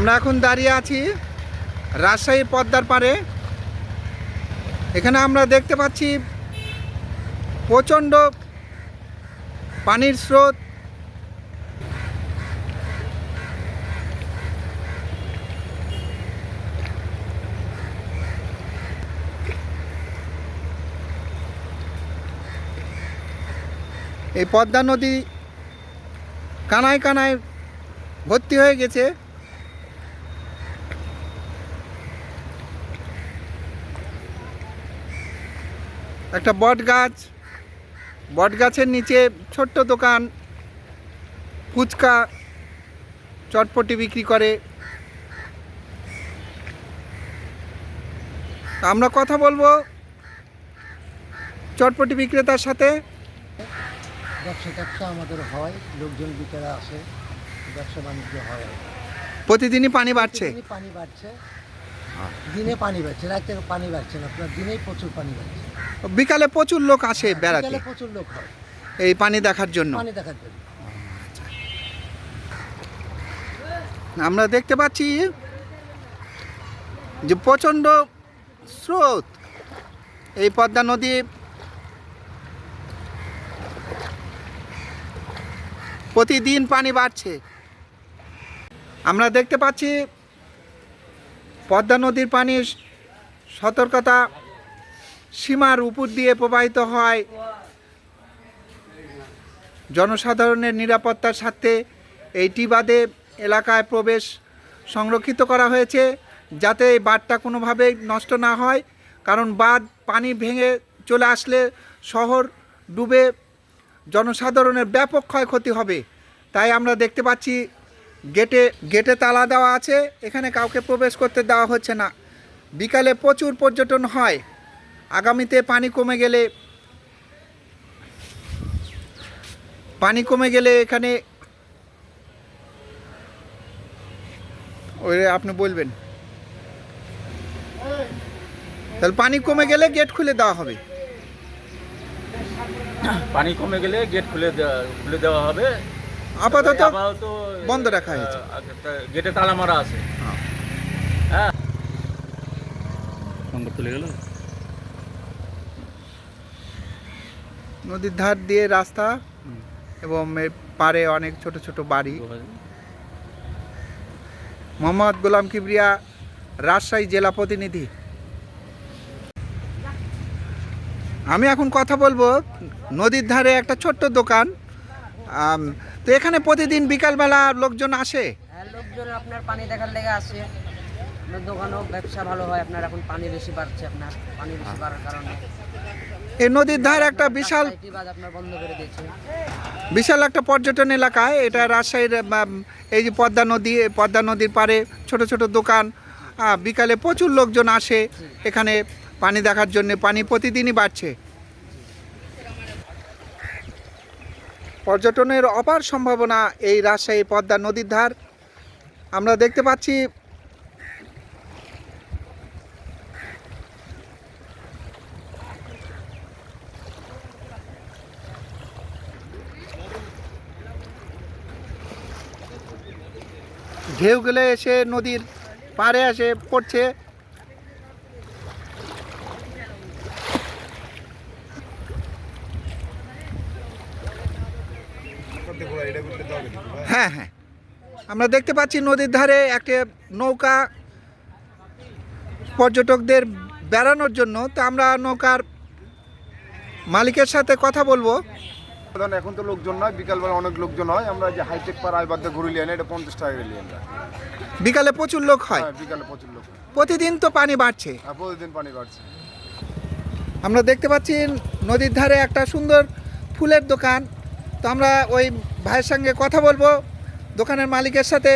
আমরা এখন দাঁড়িয়ে আছি রাজশাহী পদ্মার পাড়ে। এখানে আমরা দেখতে পাচ্ছি প্রচণ্ড পানির স্রোত। এই পদ্মা নদী কানায় কানায় ভর্তি হয়ে গেছে। একটা বট গাছের নিচে ছোট্ট দোকান, ফুচকা চটপটি বিক্রি করে। আমরা কথা বলবো চটপটি বিক্রেতার সাথে। ব্যবসা আমাদের হয়, লোকজন বিকেলে আসে, ব্যবসা বাণিজ্য হয়। প্রতিদিনই পানি বাড়ছে, দিনে পানি বাড়ছে, রাতে পানি বাড়ছে না, আপনার দিনেই প্রচুর পানি বাড়ছে। বিকালে প্রচুর লোক আসে বেড়াতে, প্রচুর লোক হয় এই পানি দেখার জন্য। আমরা দেখতে পাচ্ছি যে প্রচণ্ড স্রোত এই পদ্মা নদী। প্রতিদিন পানি বাড়ছে। আমরা দেখতে পাচ্ছি পদ্মা নদীর পানি সতর্কতা সীমার উপর দিয়ে প্রবাহিত হয়। জনসাধারণের নিরাপত্তার স্বার্থে এই টি-বাঁধে এলাকায় প্রবেশ সংরক্ষিত করা হয়েছে, যাতে এই বাঁধটা কোনোভাবেই নষ্ট না হয়। কারণ বাঁধ পানি ভেঙে চলে আসলে শহর ডুবে জনসাধারণের ব্যাপক ক্ষয়ক্ষতি হবে। তাই আমরা দেখতে পাচ্ছি গেটে তালা দেওয়া আছে, এখানে কাউকে প্রবেশ করতে দেওয়া হচ্ছে না। বিকালে প্রচুর পর্যটন হয়। আগামীতে পানি কমে গেলে এখানে ওই আপনি বলবেন, তাহলে পানি কমে গেলে গেট খুলে দেওয়া হবে। পানি কমে গেলে গেট খুলে দেওয়া হবে। আপাতত বন্ধ রাখা হয়েছে, গেটে তালা মারা আছে। হ্যাঁ, তুলে গেল। নদীর ধার দিয়ে রাস্তা এবং পাড়ে অনেক ছোট ছোট বাড়ি। মোহাম্মদ গোলাম কিবরিয়া, রাজশাহী জেলা প্রতিনিধি। আমি এখন কথা বলবো নদীর ধারে একটা ছোট্ট দোকান। তো এখানে প্রতিদিন বিকালবেলা লোকজন আসে। লোকজন আপনার পানি দেখার লেগে আসে। আপনার দোকানও ব্যবসা ভালো হয়। আপনার এখন পানি বেশি বাড়ছে, আপনার পানি বেশি বাড়ার কারণে এই নদীর ধার একটা বিশাল আপনার বন্ধ করে দিয়েছে। বিশাল একটা পর্যটন এলাকায় এটা রাজশাহীর। এই যে পদ্মা নদীর পাড়ে ছোট ছোট দোকান, বিকালে প্রচুর লোকজন আসে এখানে পানি দেখার জন্য। পানি প্রতিদিনই বাড়ছে। পর্যটনের অপার সম্ভাবনা এই রাজশাহী পদ্মা নদীর ধার। আমরা দেখতে পাচ্ছি ঢেউগুলো এসে নদীর পাড়ে এসে পড়ছে। হ্যাঁ হ্যাঁ, আমরা দেখতে পাচ্ছি নদীর ধারে একটা নৌকা পর্যটকদের বেড়ানোর জন্য। তো আমরা নৌকার মালিকের সাথে কথা বলবো। এখন তো লোকজন নয়, বিকালবেলা অনেক লোকজন হয়। আমরা যে হাইটেক পার আইবাদে ঘুরি লিয়ে এটা 50 টাকা করে লিয়ে। বিকালে প্রচুর লোক হয়। বিকালে প্রচুর লোক। প্রতিদিন তো পানি বাড়ছে। প্রতিদিন পানি বাড়ছে। আমরা দেখতে পাচ্ছি নদীর ধারে একটা সুন্দর ফুলের দোকান। তো আমরা ওই ভাইয়ের সঙ্গে কথা বলবো, দোকানের মালিকের সাথে।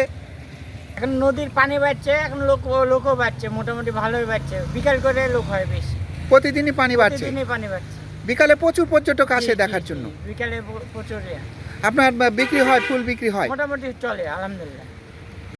এখন নদীর পানি বাড়ছে, এখন লোকও বাড়ছে, মোটামুটি ভালোই বাড়ছে। বিকাল করে লোক হয় বেশি। প্রতিদিনই পানি বাড়ছে। পানি বাড়ছে। বিকালে প্রচুর পর্যটক আসে দেখার জন্য। বিকালে প্রচুর আপনার বিক্রি হয়, ফুল বিক্রি হয়? মোটামুটি চলে, আলহামদুলিল্লাহ।